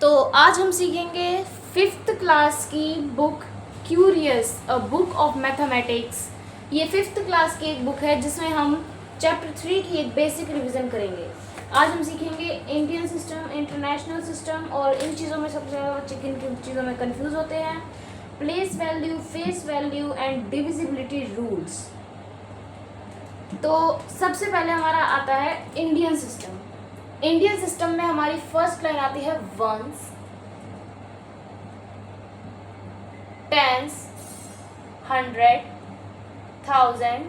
तो आज हम सीखेंगे 5th क्लास की book curious a book of mathematics. ये 5th क्लास की एक बुक है जिसमें हम चैप्टर 3 की एक बेसिक रिवीजन करेंगे। आज हम सीखेंगे इंडियन सिस्टम, इंटरनेशनल सिस्टम और इन चीज़ों में सबसे ज़्यादा बच्चे किन किन चीज़ों में कंफ्यूज होते हैं। Place value, face value and divisibility rules. तो सबसे पहले हमारा आता है इंडियन सिस्टम। इंडियन सिस्टम में हमारी फर्स्ट लाइन आती है वंस, टेंस, 100, 1000,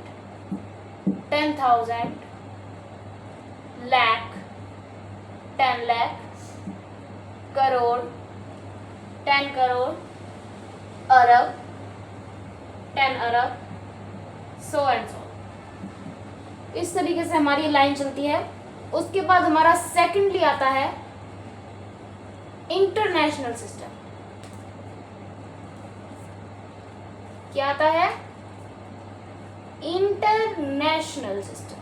10,000, लाख, 10 लाख, करोड़, 10 करोड़, अरब, 10 अरब, सो एंड सो। इस तरीके से हमारी लाइन चलती है। उसके बाद हमारा सेकेंडली आता है इंटरनेशनल सिस्टम। क्या आता है? International system.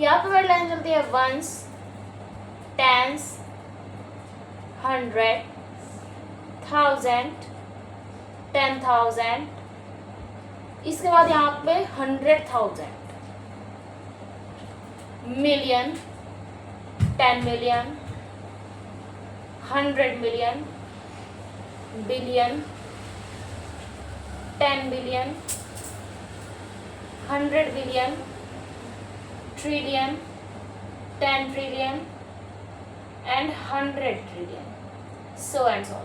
यहां पर हमारी लाइन चलती है वंस, टेंस, 100, 1000, 10,000। इसके बाद यहाँ पे 100,000, million, 10 million, 100 million, billion, 10 billion, 100 billion, trillion, 10 trillion and 100 trillion, so and so.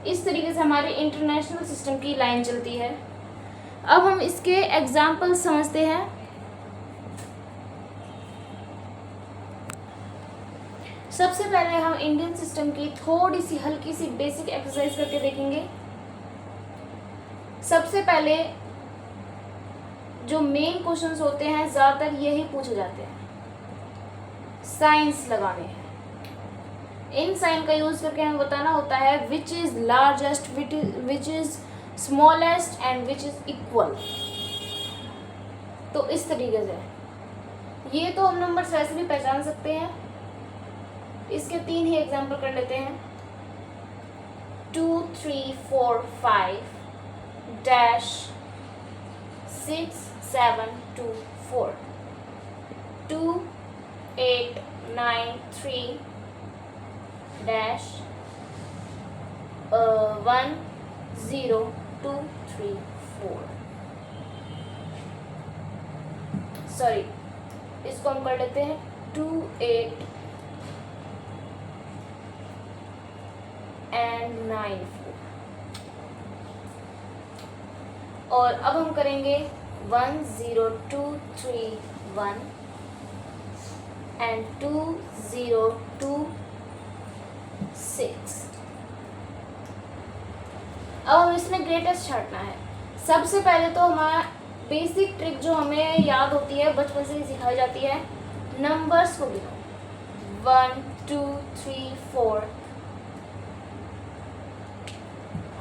इस तरीके से हमारी इंटरनेशनल सिस्टम की लाइन चलती है। अब हम इसके एग्जाम्पल समझते हैं। सबसे पहले हम इंडियन सिस्टम की थोड़ी सी हल्की सी बेसिक एक्सरसाइज करके देखेंगे। सबसे पहले जो मेन क्वेश्चंस होते हैं ज़्यादातर यही पूछे जाते हैं, साइंस लगाने हैं। इन साइन का यूज़ करके हमें बताना होता है which is largest, which is smallest and which is equal. तो इस तरीके से ये तो हम नंबर्स वैसे भी पहचान सकते हैं। इसके 3 ही एग्जाम्पल कर लेते हैं। 2, 3, 4, 5 डैश 6, 7, 2, 4 2, 8, 9, 3 डैश 1, 0, 2, 3, 4। सॉरी, इसको हम कर लेते हैं 2, 8 एंड 9, 4। और अब हम करेंगे 1, 0, 2, 3, 1 एंड 2, 0, 2, 6। अब हम इसमें ग्रेटेस्ट छांटना है। सबसे पहले तो हमारा बेसिक ट्रिक जो हमें याद होती है, बचपन से ही सिखाई जाती है, नंबर्स को गिनो। 1, 2, 3, 4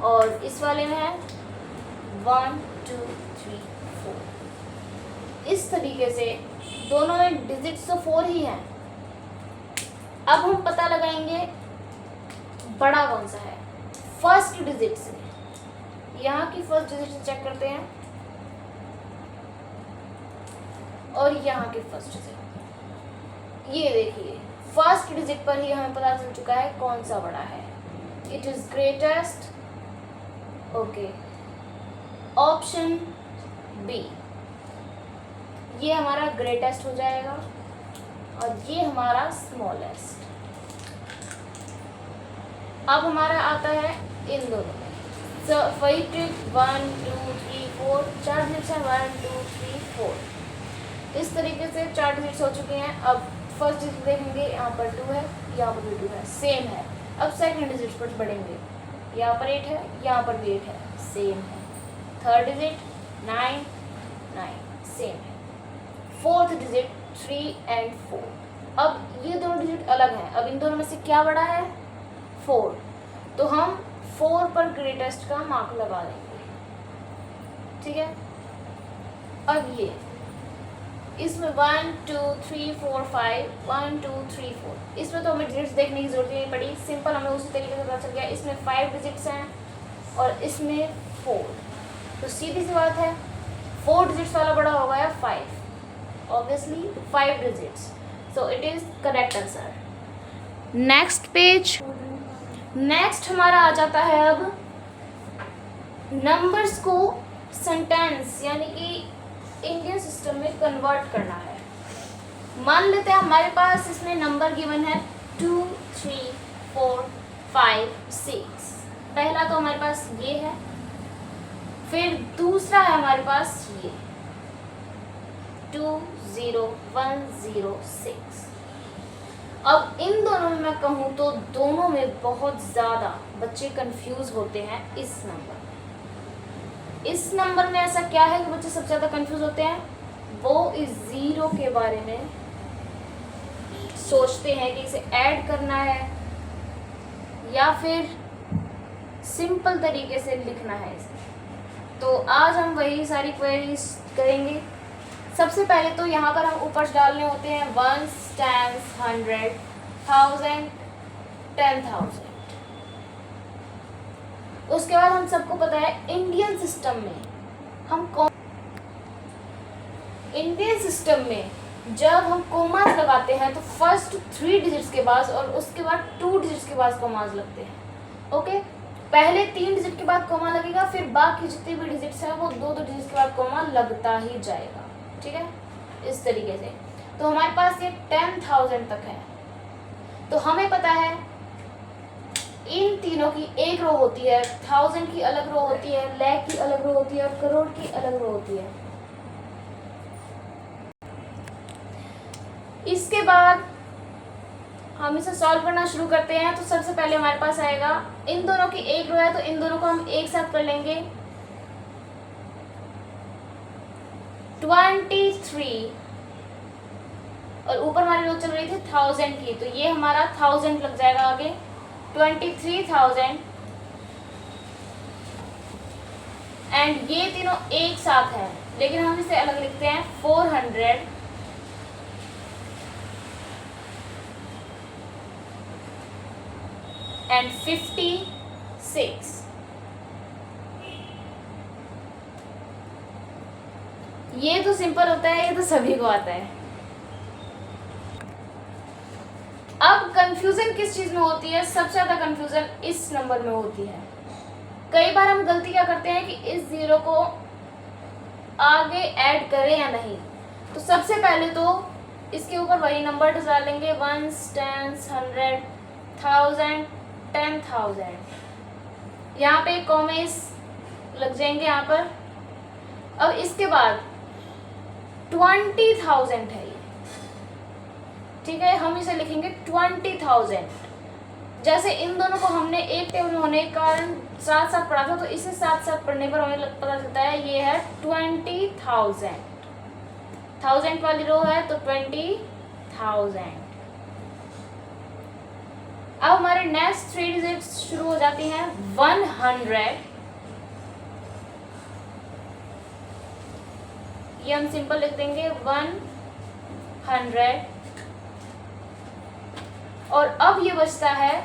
और इस वाले में है 1, 2, 3, 4। इस तरीके से दोनों में डिजिट्स तो 4 ही हैं। अब हम पता लगाएंगे बड़ा कौन सा है। फर्स्ट डिजिट से, यहाँ की फर्स्ट डिजिट से चेक करते हैं और यहाँ की फर्स्ट डिजिट। ये देखिए, फर्स्ट डिजिट पर ही हमें पता चल चुका है कौन सा बड़ा है। It is greatest. Okay, option B, ये हमारा ग्रेटेस्ट हो जाएगा और ये हमारा स्मॉलेस्ट। अब हमारा आता है इन दोनों में। वही ट्रिक 1, 2, 3, 4 4 डिजिट्स हैं। 1, 2, 3, 4। इस तरीके से 4 डिजिट्स हो चुके हैं। अब फर्स्ट डिजिट देखेंगे, यहाँ पर 2 है, यहाँ पर भी 2 है, सेम है। अब सेकंड डिजिट पर बढ़ेंगे, यहाँ पर 8 है, यहाँ पर भी 8 है, सेम है। थर्ड डिजिट 9, 9, सेम है। Fourth digit 3 and 4। अब ये दोनों डिजिट अलग हैं। अब इन दोनों में से क्या बड़ा है? 4। तो हम 4 पर ग्रेटेस्ट का मार्क लगा देंगे। ठीक है। अब ये इसमें 1 2 3 4 5 1 2 3 4, इसमें तो हमें डिजिट्स देखने की जरूरत नहीं पड़ी, सिंपल हमें उसी तरीके से पता चल गया। इसमें 5 डिजिट्स हैं और इसमें 4, तो सीधी सी बात है 4 डिजिट्स वाला बड़ा होगा या 5, obviously 5 digits, so it is correct answer. Next page, next हमारा आ जाता है अब नंबर्स को सेंटेंस यानी कि इंडियन सिस्टम में कन्वर्ट करना है। मान लेते हैं हमारे पास इसमें नंबर गिवन है 2 3 4 5 6, पहला तो हमारे पास ये है, फिर दूसरा है हमारे पास ये 2 0 1 0 6। अब इन दोनों में मैं कहूँ तो दोनों में बहुत ज़्यादा बच्चे कंफ्यूज होते हैं इस नंबर में ऐसा क्या है कि बच्चे सबसे ज़्यादा कंफ्यूज होते हैं, वो इस ज़ीरो के बारे में सोचते हैं कि इसे ऐड करना है या फिर सिंपल तरीके से लिखना है इसे। तो आज हम वही सारी क्वेरीज करेंगे। सबसे पहले तो यहाँ पर हम ऊपर डालने होते हैं 1s 10s 100 1000 10,000। उसके बाद हम सबको पता है इंडियन सिस्टम में जब हम कोमास लगाते हैं तो फर्स्ट 3 डिजिट्स के बाद और उसके बाद 2 डिजिट्स के बाद कोमास लगते हैं। ओके, पहले 3 डिजिट के बाद कोमा लगेगा, फिर बाकी जितने भी डिजिट्स हैं वो 2-2 डिजिट्स के बाद कोमा लगता ही जाएगा। ठीक है, इस तरीके से। तो हमारे पास ये 10,000 तक है। तो हमें पता है इन तीनों की एक रो होती है, 1000 की अलग रो होती है, लाख की अलग रो होती है और करोड़ की अलग रो होती है। इसके बाद हम इसे सॉल्व करना शुरू करते हैं। तो सबसे पहले हमारे पास आएगा, इन दोनों की एक रो है तो इन दोनों को हम एक साथ कर लेंगे 23 और ऊपर हमारी रो चल रही थी 1000 की, तो ये हमारा 1000 लग जाएगा आगे 23,000 एंड ये तीनों एक साथ है लेकिन हम इसे अलग लिखते हैं 400 एंड 56। ये तो सिंपल होता है, ये तो सभी को आता है। अब कंफ्यूजन किस चीज में होती है, सबसे ज्यादा कंफ्यूजन इस नंबर में होती है। कई बार हम गलती क्या करते हैं कि इस जीरो को आगे ऐड करें या नहीं। तो सबसे पहले तो इसके ऊपर वही नंबर डालेंगे 1s 10s 100 1000 10,000। यहाँ पे कॉमेस लग जाएंगे यहाँ पर। अब इसके बाद 20,000 है ये, ठीक है, हम इसे लिखेंगे 20,000। जैसे इन दोनों को हमने एक टेबल में होने के कारण साथ साथ पढ़ा था, तो इसे साथ साथ पढ़ने पर हमें पता चलता है ये है 20,000। 1000 वाली रो है तो 20,000। अब हमारे नेक्स्ट 3 डिजिट्स शुरू हो जाती हैं 100। ये हम सिंपल लिख देंगे 100। और अब ये बचता है,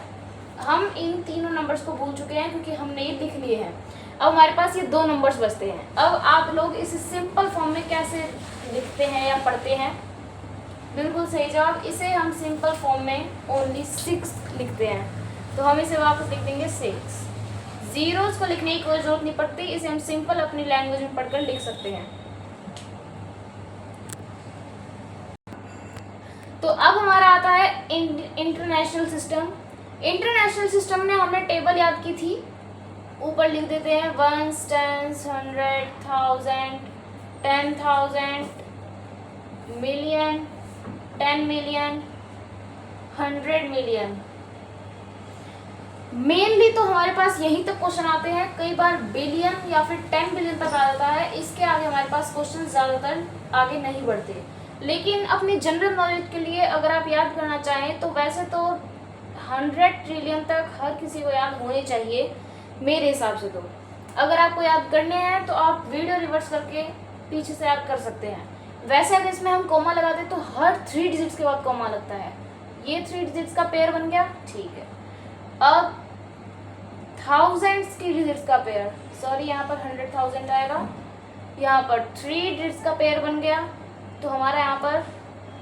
हम इन तीनों नंबर्स को भूल चुके हैं क्योंकि हमने ये लिख लिए हैं। अब हमारे पास ये 2 नंबर्स बचते हैं। अब आप लोग इसे सिंपल फॉर्म में कैसे लिखते हैं या पढ़ते हैं? बिल्कुल सही जवाब, इसे हम सिंपल फॉर्म में ओनली 6 लिखते हैं। तो हम इसे वापस लिख देंगे 6। जीरोस को लिखने की कोई जरूरत नहीं पड़ती, इसे हम सिंपल अपनी लैंग्वेज में पढ़कर लिख सकते हैं। तो अब हमारा आता है इंटरनेशनल सिस्टम। इंटरनेशनल सिस्टम में हमने टेबल याद की थी, ऊपर लिख देते हैं 1s 10s 100 1000 10,000 million 10 million 100 million. Mainly तो हमारे पास यही तक क्वेश्चन आते हैं, कई बार बिलियन या फिर 10 बिलियन तक आ जाता है। इसके आगे हमारे पास क्वेश्चन ज़्यादातर आगे नहीं बढ़ते। लेकिन अपनी जनरल नॉलेज के लिए अगर आप याद करना चाहें तो वैसे तो 100 ट्रिलियन तक हर किसी को याद होने चाहिए मेरे हिसाब से। तो अगर आपको याद करने हैं तो आप वीडियो रिवर्स करके पीछे से याद कर सकते हैं। वैसे अगर इसमें हम कॉमा लगाते तो हर 3 डिजिट्स के बाद कॉमा लगता है। ये 3 डिजिट्स का पेयर बन गया, ठीक है। अब थाउजेंड्स की डिजिट्स का पेयर, सॉरी यहाँ पर 100,000 आएगा, यहाँ पर 3 डिजिट्स का पेयर बन गया, तो हमारा यहाँ पर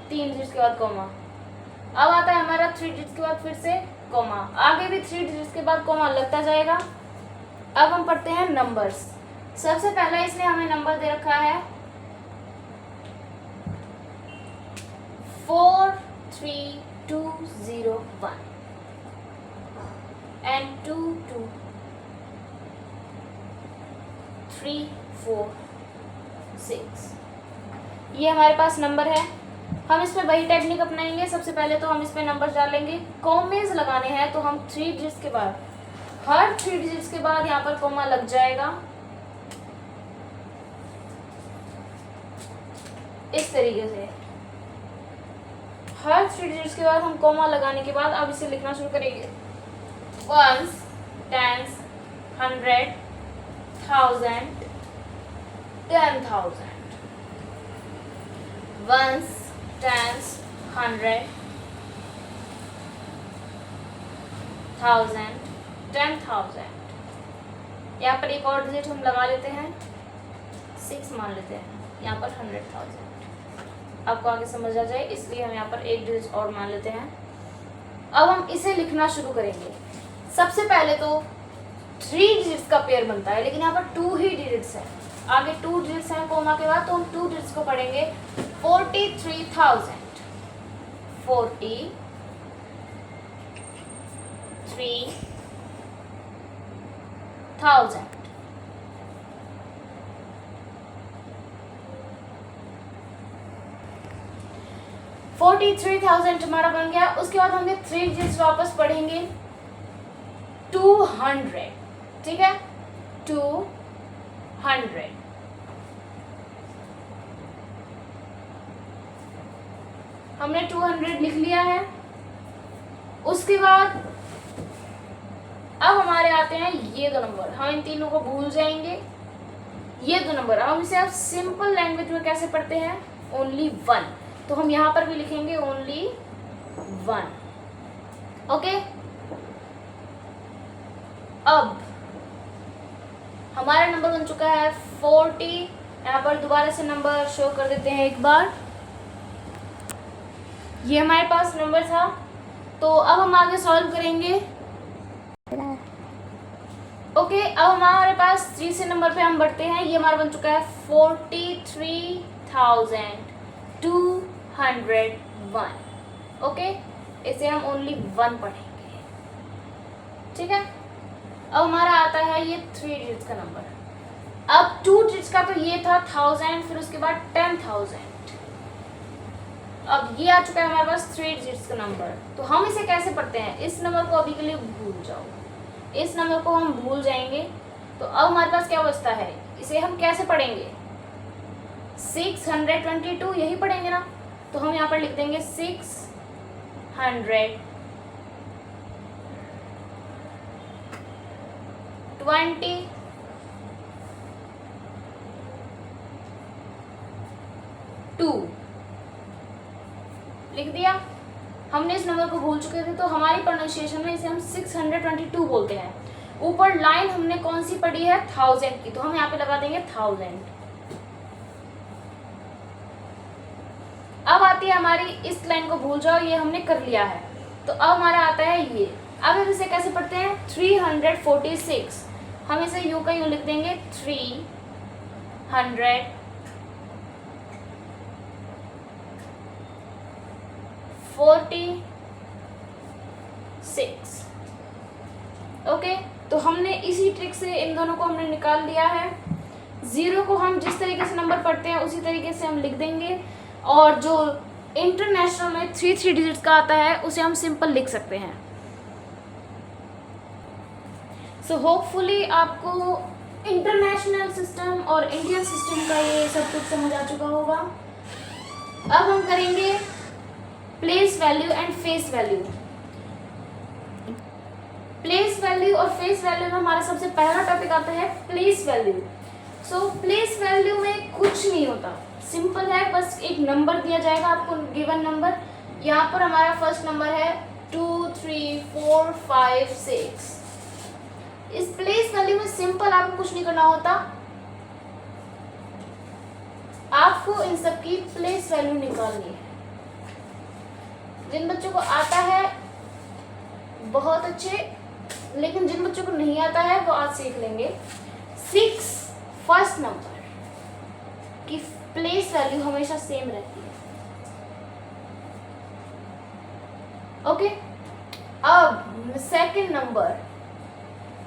3 डिजिट्स के बाद कॉमा। अब आता है हमारा 3 डिजिट्स के बाद फिर से कॉमा, आगे भी 3 डिजिट्स के बाद कॉमा लगता जाएगा। अब हम पढ़ते हैं नंबर्स। सबसे पहले इसने हमें नंबर दे रखा है 43201 and 22346। ये हमारे पास नंबर है। हम इसमें वही टेक्निक अपनाएंगे। सबसे पहले तो हम इसमें नंबर डालेंगे, कॉमेज लगाने हैं, तो हम 3 डिजिट्स के बाद, हर 3 डिजिट्स के बाद यहाँ पर कॉमा लग जाएगा इस तरीके से। हर 3 डिजिट्स के बाद हम कॉमा लगाने के बाद अब इसे लिखना शुरू करेंगे, 1s, 10s, 100, 1000, 10,000, 1s, 10s, 100, 1000, 10,000। यहाँ पर एक और डिजिट हम लगा लेते हैं, 6 मान लेते हैं, यहाँ पर 100,000। आपको आगे समझ आ जाए इसलिए हम यहाँ पर एक डिजिट और मान लेते हैं। अब हम इसे लिखना शुरू करेंगे। सबसे पहले तो 3 डिजिट्स का पेयर बनता है, लेकिन यहाँ पर 2 ही डिजिट्स हैं, आगे 2 डिजिट्स हैं कॉमा के बाद, तो हम 2 डिजिट्स को पढ़ेंगे 43,000, 43,000। हमारा बन गया। उसके बाद हमने 3 डिजिट्स वापस पढ़ेंगे 200, ठीक है, 200। हमने 200 लिख लिया है। उसके बाद अब हमारे आते हैं ये 2 नंबर, हम इन तीनों को भूल जाएंगे। ये 2 नंबर हम इसे आप सिंपल लैंग्वेज में कैसे पढ़ते हैं, ओनली 1, तो हम यहाँ पर भी लिखेंगे ओनली 1, ओके। अब हमारा नंबर बन चुका है 40। यहाँ पर दोबारा से नंबर शो कर देते हैं एक बार। ये हमारे पास नंबर था, तो अब हम आगे सॉल्व करेंगे। ओके, अब हमारे पास 3 से नंबर पे हम बढ़ते हैं। ये हमारा बन चुका है 43,201, ओके। इसे हम ओनली 1 पढ़ेंगे, ठीक है। अब हमारा आता है ये 3 डिजिट्स का नंबर। अब 2 डिजिट्स का तो ये था 1000, फिर उसके बाद 10,000। अब ये आ चुका है हमारे पास 3 डिजिट्स का नंबर। तो हम इसे कैसे पढ़ते हैं, इस नंबर को अभी के लिए भूल जाओ, इस नंबर को हम भूल जाएंगे। तो अब हमारे पास क्या बचता है, इसे हम कैसे पढ़ेंगे, 622 यही पढ़ेंगे ना। तो हम यहाँ पर लिख देंगे 622, लिख दिया। हमने इस नंबर को भूल चुके थे, तो हमारी प्रोनाउंसिएशन में इसे हम 622 बोलते हैं। ऊपर लाइन हमने कौन सी पढ़ी है, 1000 की, तो हम यहाँ पे लगा देंगे 1000। अब आती है हमारी इस लाइन को भूल जाओ, ये हमने कर लिया है। तो अब हमारा आता है ये। अब हम इसे कैसे पढ़ते हैं, 346, हम इसे यूं का यूं लिख देंगे 346, ओके। तो हमने इसी ट्रिक से इन दोनों को हमने निकाल लिया है। 0 को हम जिस तरीके से नंबर पढ़ते हैं उसी तरीके से हम लिख देंगे, और जो इंटरनेशनल में 3 डिजिट्स का आता है उसे हम सिंपल लिख सकते हैं। सो होपफुली आपको इंटरनेशनल सिस्टम और इंडियन सिस्टम का ये सब कुछ समझ आ चुका होगा। अब हम करेंगे place value and face value. Place value और फेस वैल्यू में हमारा सबसे पहला टॉपिक आता है place value. So place value में कुछ नहीं होता, सिंपल है, बस एक नंबर दिया जाएगा आपको, गिवन नंबर। यहाँ पर हमारा फर्स्ट नंबर है 2 3 4 5 6। इस प्लेस वैल्यू में सिंपल आपको कुछ नहीं करना होता, आपको इन सब की प्लेस वैल्यू निकालनी है। जिन बच्चों को आता है बहुत अच्छे, लेकिन जिन बच्चों को नहीं आता है वो आज सीख लेंगे। 6 फर्स्ट नंबर की प्लेस वैल्यू हमेशा सेम रहती है। ओके, अब सेकंड नंबर,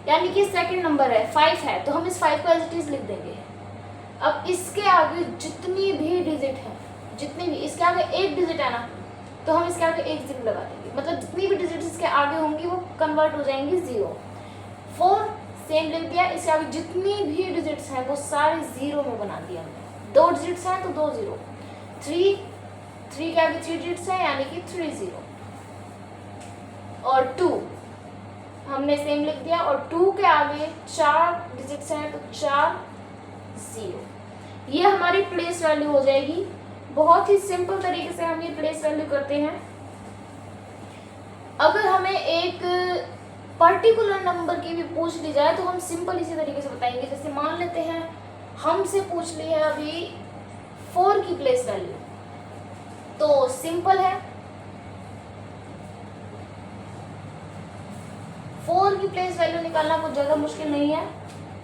यानी कि सेकंड नंबर है 5 है, तो हम इस 5 को एज इट इज लिख देंगे। अब इसके आगे जितनी भी डिजिट है, जितनी भी इसके आगे एक डिजिट है ना, तो हम इसके आगे एक 0 लगा देंगे, मतलब जितनी भी डिजिट इसके आगे होंगी वो कन्वर्ट हो जाएंगी 0। 4 सेम लिख दिया, इसके आगे जितनी भी डिजिट्स हैं वो सारे 0 में बना दिया हमने। 2 डिजिट्स हैं तो 2 0। 3 के आगे 3 डिजिट्स हैं, यानी कि 3 0। और 2 हमने सेम लिख दिया, और 2 के आगे 4 डिजिट्स हैं तो 4 0। ये हमारी प्लेस वैल्यू हो जाएगी। बहुत ही सिंपल तरीके से हम ये प्लेस वैल्यू करते हैं। अगर हमें एक पर्टिकुलर नंबर की भी पूछ ली जाए तो हम सिंपल इसी तरीके से बताएंगे। जैसे मान लेते हैं हमसे पूछ ली है अभी 4 की प्लेस वैल्यू, तो सिंपल है, 4 की प्लेस वैल्यू निकालना कुछ ज़्यादा मुश्किल नहीं है।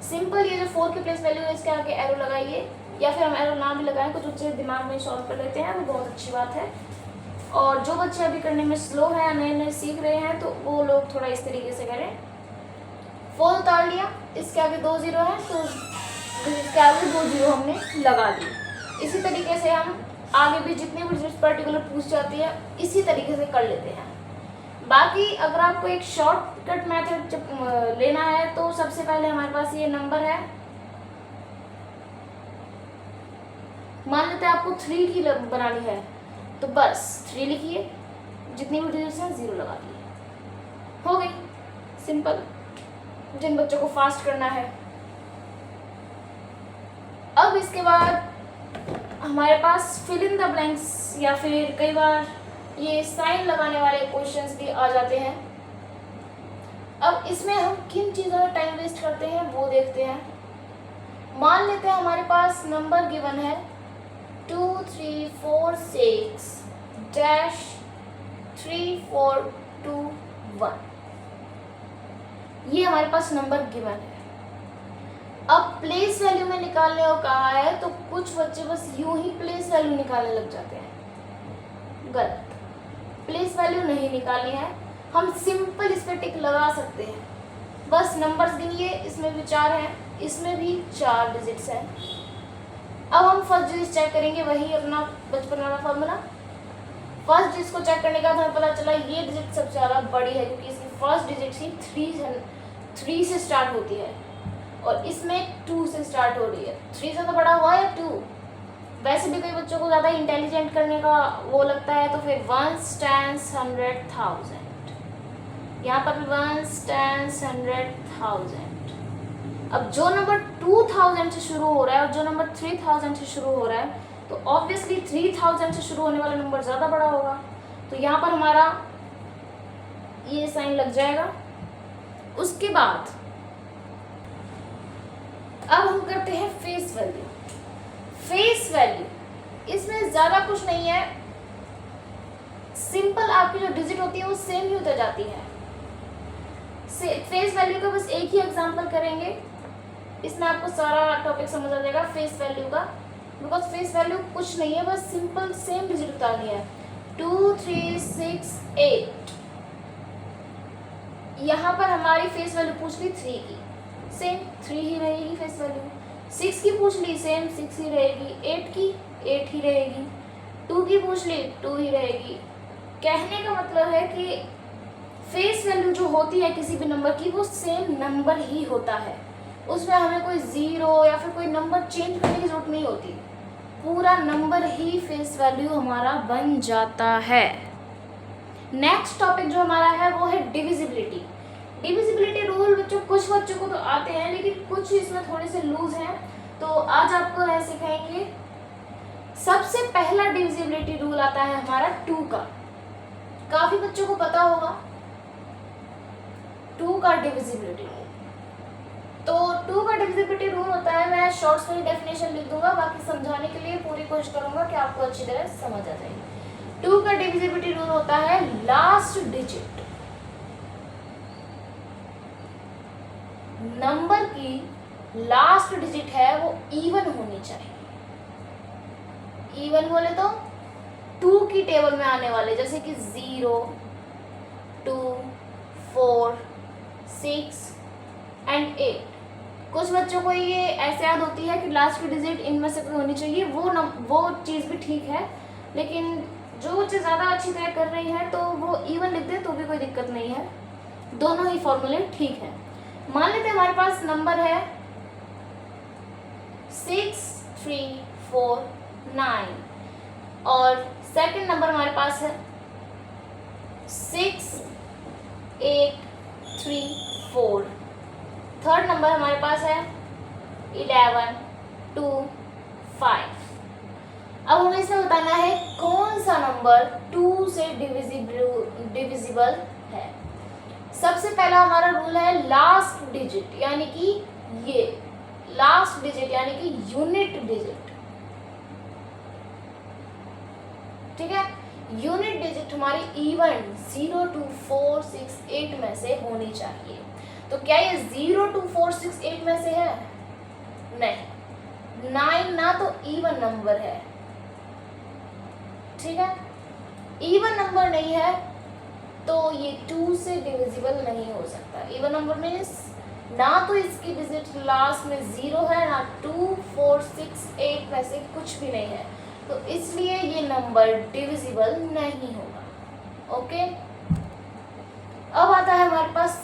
सिंपल, ये जो 4 की प्लेस वैल्यू है इसके आगे एरो लगाइए, या फिर हम एरो ना भी लगाएं, कुछ बच्चे दिमाग में सॉल्व कर लेते हैं, वो बहुत अच्छी बात है। और जो बच्चे अभी करने में स्लो हैं, नए नए सीख रहे हैं, तो वो लोग थोड़ा इस तरीके से करें। 4 उतार लिया, इसके आगे 2 0 है तो इसके आगे 2 0 हमने लगा दी। इसी तरीके से हम आगे भी जितनी भी डिजिट पर्टिकुलर पूछ जाती है इसी तरीके से कर लेते हैं। बाकी अगर आपको एक शॉर्टकट मेथड लेना है तो सबसे पहले हमारे पास ये नंबर है, मान लेते हैं आपको 3 की बनानी है, तो बस 3 लिखिए, जितनी भी डिजिट्स हैं 0 लगा दिए, हो गई सिंपल। जिन बच्चों को फास्ट करना है, अब इसके बाद हमारे पास फिल इन द ब्लैंक्स या फिर कई बार ये साइन लगाने वाले क्वेश्चंस भी आ जाते हैं। अब इसमें हम किन चीज़ों में टाइम वेस्ट करते हैं वो देखते हैं। मान लेते हैं हमारे पास नंबर गिवन है 2 3 4 6 डैश 3 4 2 1, ये हमारे पास नंबर गिवन है। अब प्लेस वैल्यू में निकालने को कहा है तो कुछ बच्चे बस यूं ही प्लेस वैल्यू निकालने लग जाते हैं। गलत, प्लेस वैल्यू नहीं निकालनी है, हम सिंपल इस पर टिक लगा सकते हैं। बस नंबर्स गिनिए, इसमें भी 4 हैं, इसमें भी 4 डिजिट्स हैं। अब हम फर्स्ट डिजिट चेक करेंगे, वही अपना बचपन वाला फॉर्मूला। फर्स्ट डिजिट को चेक करने के बाद हमें पता चला ये डिजिट सबसे ज़्यादा बड़ी है, क्योंकि इसकी फर्स्ट डिजिट ही 3 से स्टार्ट होती है और इसमें 2 से स्टार्ट हो रही है। 3 से तो बड़ा हुआ है 2। वैसे भी कई बच्चों को ज़्यादा इंटेलिजेंट करने का वो लगता है, तो फिर 1 tens 100,000, यहाँ पर भी 1 tens 100,000। अब जो नंबर 2000 से शुरू हो रहा है और जो नंबर 3000 से शुरू हो रहा है, तो ऑब्वियसली 3000 से शुरू होने वाला नंबर ज़्यादा बड़ा होगा, तो यहाँ पर हमारा ये साइन लग जाएगा। उसके बाद अब हम करते हैं फेस वैल्यू। फेस वैल्यू इसमें ज़्यादा कुछ नहीं है, सिंपल आपकी जो डिजिट होती है वो सेम ही उतर जाती है। फेस वैल्यू का बस एक ही एग्जांपल करेंगे, इसमें आपको सारा टॉपिक समझ आ जाएगा फेस वैल्यू का। बिकॉज फेस वैल्यू कुछ नहीं है, बस सिंपल सेम डिजिट उतारनी है। 2 3 6 8, यहाँ पर हमारी फेस वैल्यू पूछ ली 3 की, सेम 3 ही रहेगी फेस वैल्यू। 6 की पूछ ली, सेम 6 ही रहेगी। 8 की 8 ही रहेगी। 2 की पूछ ली, 2 ही रहेगी। कहने का मतलब है कि फेस वैल्यू जो होती है किसी भी नंबर की, वो सेम नंबर ही होता है, उसमें हमें कोई 0 या फिर कोई नंबर चेंज करने की जरूरत नहीं होती, पूरा नंबर ही फेस वैल्यू हमारा बन जाता है। नेक्स्ट टॉपिक जो हमारा है वो है डिविजिबिलिटी। डिविजिबिलिटी रूल बच्चों कुछ बच्चों को तो आते हैं, लेकिन कुछ इसमें थोड़े से लूज हैं, तो आज आपको सिखाएंगे सबसे पहला डिविजिबिलिटी रूल आता है हमारा 2 का। काफी बच्चों को पता होगा 2 का डिविजिबिलिटी रूल। तो 2 का डिविजिबिलिटी रूल होता है, मैं शॉर्ट्स में डेफिनेशन लिख दूंगा, बाकी समझाने के लिए पूरी कोशिश करूंगा कि आपको अच्छी तरह समझ आ जाएगी। 2 का डिविजिबिलिटी रूल होता है लास्ट डिजिट नंबर की लास्ट डिजिट है वो इवन होनी चाहिए। इवन बोले तो 2 की टेबल में आने वाले, जैसे कि 0, 2, 4, 6 एंड 8। कुछ बच्चों को ये ऐसे याद होती है कि लास्ट की डिजिट इनमें से कोई होनी चाहिए, वो चीज़ भी ठीक है, लेकिन जो बच्चे ज़्यादा अच्छी तरह कर रही हैं तो वो इवन लिख दे तो भी कोई दिक्कत नहीं है, दोनों ही फॉर्मूले ठीक है। मान लेते हैं हमारे पास नंबर है 6, 3, 4, 9 और सेकंड नंबर हमारे पास है 6, 8, 3, 4। थर्ड नंबर हमारे पास है 11, 2, 5। अब हमें इसमें बताना है कौन सा नंबर 2 से डिविजिबल है। सबसे पहला हमारा रूल है लास्ट डिजिट, यानी कि ये लास्ट डिजिट यानी कि यूनिट डिजिट, ठीक है। यूनिट डिजिट हमारी इवन 0, 2, 4, 6, 8 में से होनी चाहिए। तो क्या ये 0, 2, 4, 6, 8 में से है? नहीं। 9 ना तो इवन नंबर है, ठीक है, इवन नंबर नहीं है तो ये 2 से डिविजिबल नहीं हो सकता। इवन नंबर मीन्स ना तो इसकी डिजिट लास्ट में 0 है, ना 2, 4, 6, 8 में से कुछ भी नहीं है, तो इसलिए ये नंबर डिविजिबल नहीं होगा। ओके, अब आता है हमारे पास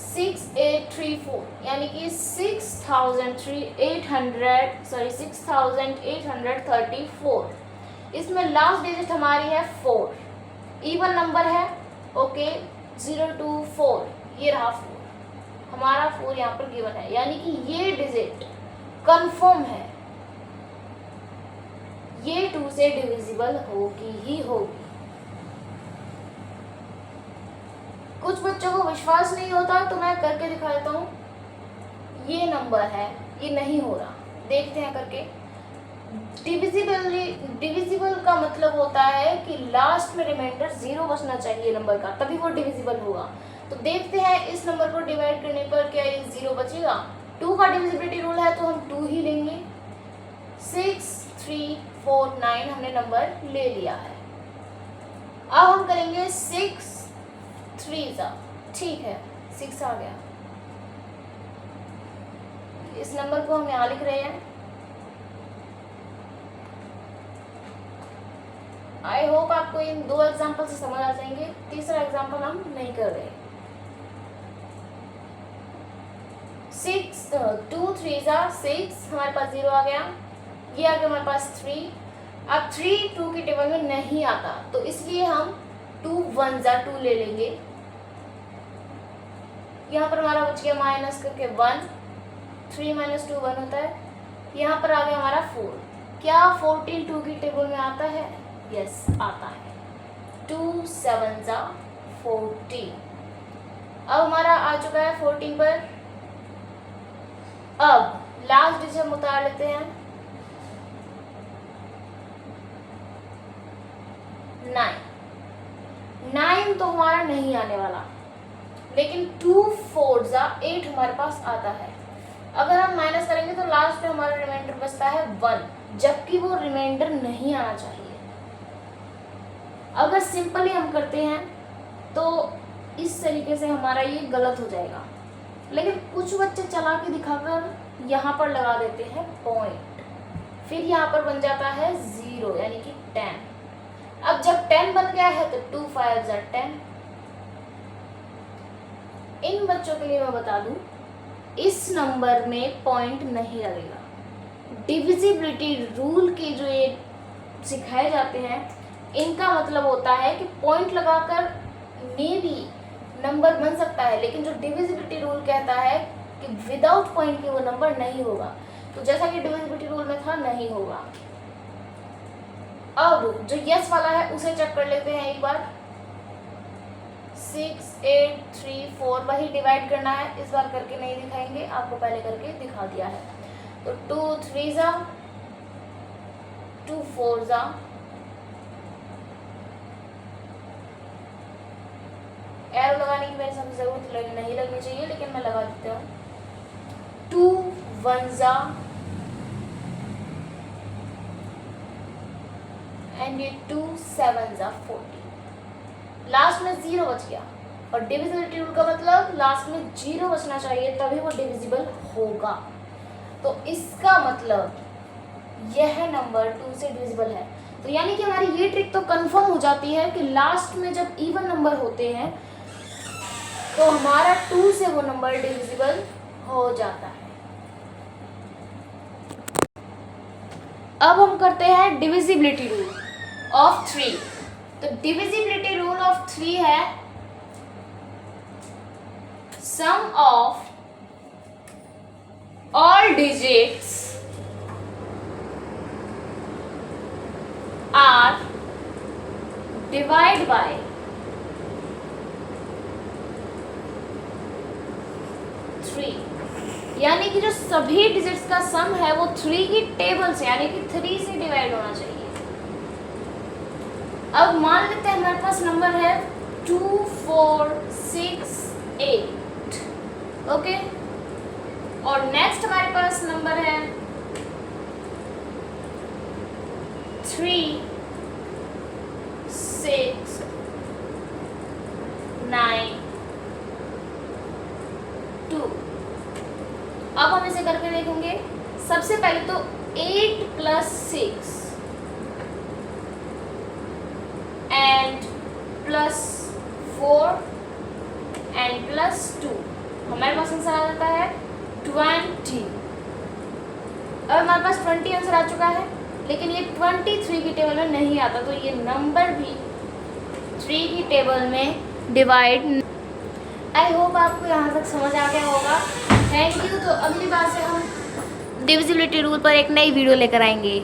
6834, यानी कि 6834। इसमें लास्ट डिजिट हमारी है 4, इवन नंबर है, ओके। 0, 2, 4, ये रहा 4, हमारा 4 यहाँ पर गिवन है, यानी कि ये डिजिट कंफर्म है, ये 2 से डिविजिबल होगी ही होगी। कुछ बच्चों को विश्वास नहीं होता तो मैं करके दिखा देता हूँ। ये नंबर है, ये नहीं हो रहा, देखते हैं करके। डिविजिबल का मतलब होता है कि लास्ट में रिमाइंडर 0 बचना चाहिए नंबर का, तभी वो डिविजिबल होगा। तो देखते हैं इस नंबर को डिवाइड करने पर क्या ये 0 बचेगा। 2 का डिविजिबिलिटी रूल है तो हम 2 ही लेंगे। 6, 3, 4, 9 हमने नंबर ले लिया है। अब हम करेंगे 6 3 ठीक है, 6 आ गया। इस नंबर को हम यहाँ लिख रहे हैं। आई होप आपको इन 2 एग्जाम्पल से समझ आ जाएंगे। तीसरा एग्जाम्पल हम नहीं कर रहे। 2 3 6, हमारे पास 0 आ गया, ये आ गया हमारे पास 3। अब 3 2 की टेबल में नहीं आता तो इसलिए हम 2 1 2 ले लेंगे। यहाँ पर हमारा बच गया माइनस करके 1, 3 - 2 1 होता है। यहाँ पर आ गया हमारा 4। क्या 14 2 की टेबल में आता है? यस आता है। 2 7 14। अब हमारा आ चुका है 14 पर। अब लास्ट डिजिट हम उतार लेते हैं 9 तो हमारा नहीं आने वाला, लेकिन 2 4 8 हमारे पास आता है। अगर हम माइनस करेंगे तो लास्ट में हमारा रिमाइंडर बचता है 1, जबकि वो रिमाइंडर नहीं आना चाहिए। अगर सिंपली हम करते हैं तो इस तरीके से हमारा ये गलत हो जाएगा, लेकिन कुछ बच्चे चला के दिखाकर यहाँ पर लगा देते हैं पॉइंट, फिर यहाँ पर बन जाता है 0 यानी कि 10। अब जब 10 बन गया है तो 2 5 10। इन बच्चों के लिए मैं बता दूं, इस नंबर में पॉइंट नहीं लगेगा। डिविजिबिलिटी रूल के जो ये सिखाए जाते हैं इनका मतलब होता है कि पॉइंट लगाकर मे बी नंबर बन सकता है, लेकिन जो डिविजिबिलिटी रूल कहता है कि विदाउट पॉइंट के वो नंबर नहीं होगा। तो जैसा कि डिविजिबिलिटी रूल में था, नहीं होगा। अब जो यस वाला है उसे चेक कर लेते हैं एक बार। 6 8 3 4 वही डिवाइड करना है, इस बार करके नहीं दिखाएंगे, आपको पहले करके दिखा दिया है। तो 2 3 जा 2 4 जा एरो लगाने की मेरे सामने जरूरत नहीं लगनी चाहिए, लेकिन मैं लगा देती हूँ। 2 1 जा एंड ये 2 7 जा 40। लास्ट में 0 बच गया, और डिविजिबिलिटी रूल का मतलब लास्ट में 0 बचना चाहिए तभी वो डिविजिबल होगा। तो इसका मतलब यह नंबर 2 से डिविजिबल है। तो यानी कि हमारी ये ट्रिक तो कंफर्म हो जाती है कि लास्ट में जब इवन नंबर होते हैं तो हमारा 2 से वो नंबर डिविजिबल हो जाता है। अब हम करते हैं डिविजिबिलिटी रूल ऑफ 3। तो डिविजिबिलिटी रूल ऑफ 3 है sum of all digits are divide by 3। यानी कि जो सभी डिजिट्स का सम है वो 3 की टेबल से यानी कि 3 से डिवाइड होना चाहिए। अब मान लेते हैं हमारे पास नंबर है 2 4 6 8, ओके। और नेक्स्ट हमारे पास नंबर है 3 6 9 2। अब हम इसे करके देखेंगे। सबसे पहले तो 8 + 6 एंड +4 एंड +2 हमारे पास आंसर आ जाता है 20। अब हमारे पास 20 आंसर आ चुका है, लेकिन ये 23 की टेबल में नहीं आता, तो ये नंबर भी 3 की टेबल में डिवाइड। आई होप आपको यहाँ तक समझ आ गया होगा। Thank you. तो अगली बार से हम डिविजिबिलिटी रूल पर एक नई वीडियो लेकर आएंगे।